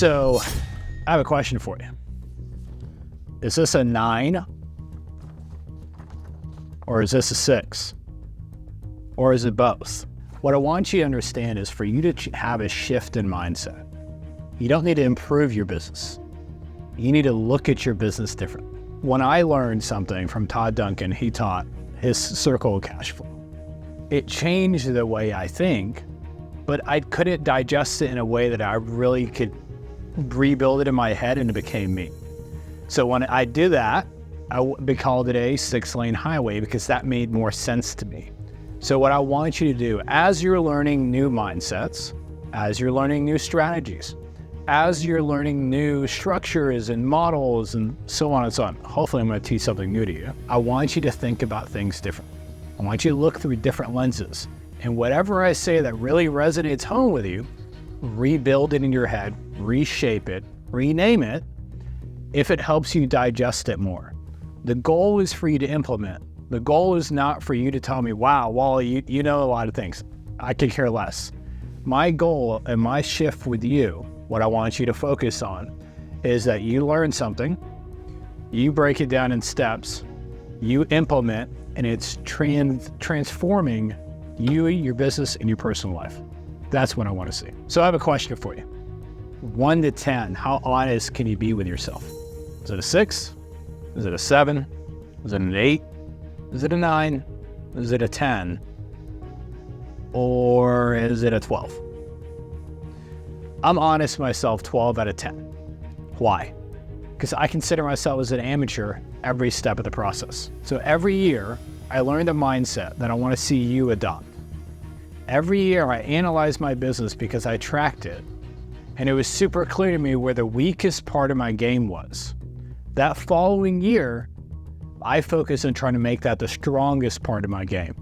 So I have a question for you. Is this a 9? Or is this a 6? Or is it both? What I want you to understand is for you to have a shift in mindset, you don't need to improve your business. You need to look at your business different. When I learned something from Todd Duncan, he taught his circle of cash flow. It changed the way I think, but I couldn't digest it in a way that I really could rebuild it in my head and it became me. So when I did that, I called it a 6-lane highway because that made more sense to me. So what I want you to do as you're learning new mindsets, as you're learning new strategies, as you're learning new structures and models and so on and so on, hopefully I'm going to teach something new to you. I want you to think about things differently. I want you to look through different lenses. And whatever I say that really resonates home with you, rebuild it in your head, reshape it, rename it, if it helps you digest it more. The goal is for you to implement. The goal is not for you to tell me, wow, Wally, you know a lot of things. I could care less. My goal and my shift with you, what I want you to focus on, is that you learn something, you break it down in steps, you implement, and it's transforming you, your business, and your personal life. That's what I want to see. So I have a question for you. 1 to 10, how honest can you be with yourself? Is it a 6? Is it a 7? Is it an 8? Is it a 9? Is it a 10? Or is it a 12? I'm honest with myself, 12 out of 10. Why? Because I consider myself as an amateur every step of the process. So every year, I learned a mindset that I want to see you adopt. Every year, I analyze my business because I tracked it, and it was super clear to me where the weakest part of my game was. That following year, I focus on trying to make that the strongest part of my game.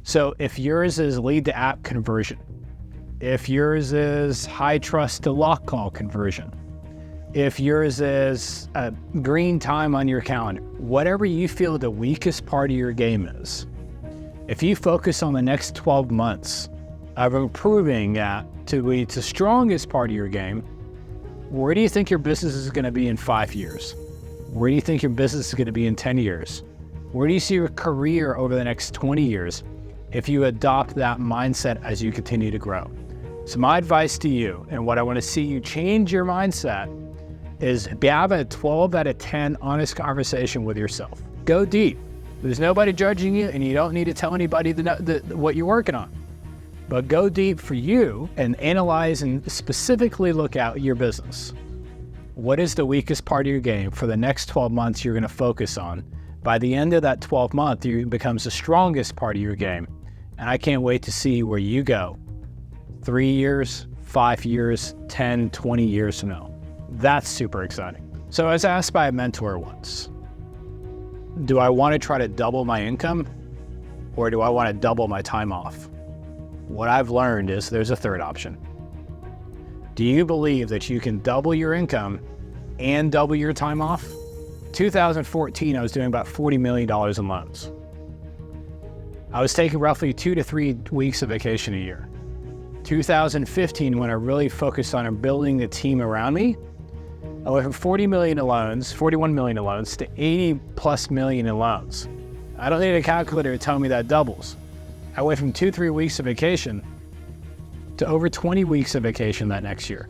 So if yours is lead to app conversion, if yours is high trust to lock call conversion, if yours is green time on your calendar, whatever you feel the weakest part of your game is, if you focus on the next 12 months of improving that to be the strongest part of your game, where do you think your business is going to be in 5 years? Where do you think your business is going to be in 10 years? Where do you see your career over the next 20 years if you adopt that mindset as you continue to grow? So my advice to you, and what I want to see you change your mindset, is have a 12 out of 10 honest conversation with yourself. Go deep. There's nobody judging you, and you don't need to tell anybody what you're working on. But go deep for you and analyze and specifically look at your business. What is the weakest part of your game for the next 12 months you're going to focus on? By the end of that 12 month, it becomes the strongest part of your game. And I can't wait to see where you go 3 years, 5 years, 10, 20 years from now. That's super exciting. So I was asked by a mentor once, do I want to try to double my income or do I want to double my time off? What I've learned is there's a third option. Do you believe that you can double your income and double your time off? 2014, I was doing about $40 million in loans. I was taking roughly 2 to 3 weeks of vacation a year. 2015, when I really focused on building the team around me, I went from 41 million in loans to 80 plus million in loans. I don't need a calculator to tell me that doubles. I went from 2-3 weeks of vacation to over 20 weeks of vacation that next year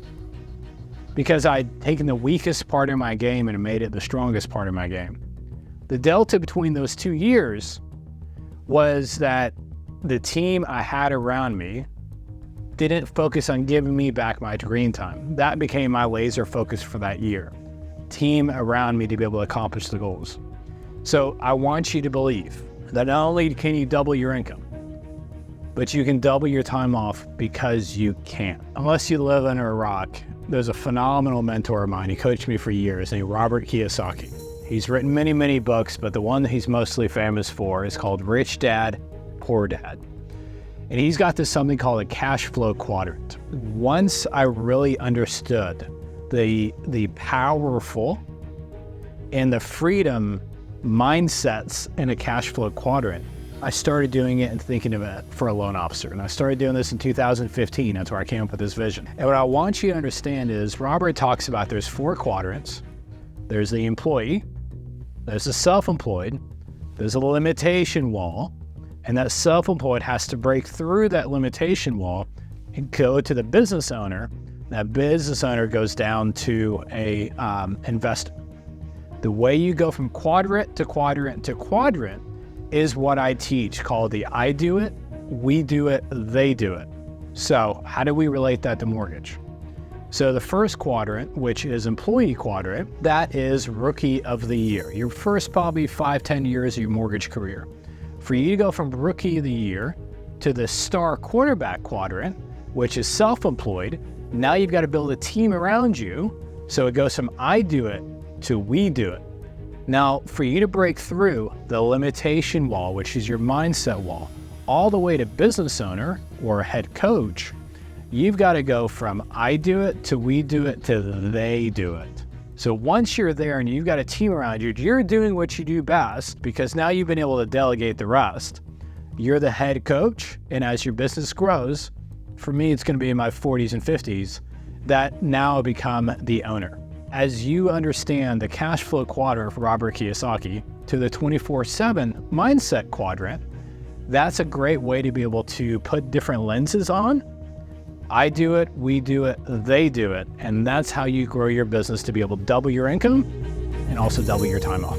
because I'd taken the weakest part of my game and made it the strongest part of my game. The delta between those 2 years was that the team I had around me didn't focus on giving me back my green time. That became my laser focus for that year. Team around me to be able to accomplish the goals. So I want you to believe that not only can you double your income, but you can double your time off because you can. Unless you live under a rock, there's a phenomenal mentor of mine. He coached me for years, named Robert Kiyosaki. He's written many, many books, but the one that he's mostly famous for is called Rich Dad, Poor Dad. And he's got this something called a Cashflow Quadrant. Once I really understood the powerful and the freedom mindsets in a Cashflow Quadrant, I started doing it and thinking of it for a loan officer. And I started doing this in 2015. That's where I came up with this vision. And what I want you to understand is Robert talks about there's 4 quadrants. There's the employee, there's the self-employed, there's a limitation wall, and that self-employed has to break through that limitation wall and go to the business owner. That business owner goes down to a investor. The way you go from quadrant to quadrant to quadrant is what I teach, called the I do it, we do it, they do it. So how do we relate that to mortgage? So the first quadrant, which is employee quadrant, that is rookie of the year. Your first probably 5-10 years of your mortgage career. For you to go from rookie of the year to the star quarterback quadrant, which is self-employed, now you've got to build a team around you. So it goes from I do it to we do it. Now, for you to break through the limitation wall, which is your mindset wall, all the way to business owner or head coach, you've got to go from I do it to we do it to they do it. So once you're there and you've got a team around you, you're doing what you do best because now you've been able to delegate the rest. You're the head coach, and as your business grows, for me, it's going to be in my 40s and 50s, that now become the owner. As you understand the cash flow quadrant for Robert Kiyosaki to the 24/7 mindset quadrant, that's a great way to be able to put different lenses on. I do it, we do it, they do it. And that's how you grow your business to be able to double your income and also double your time off.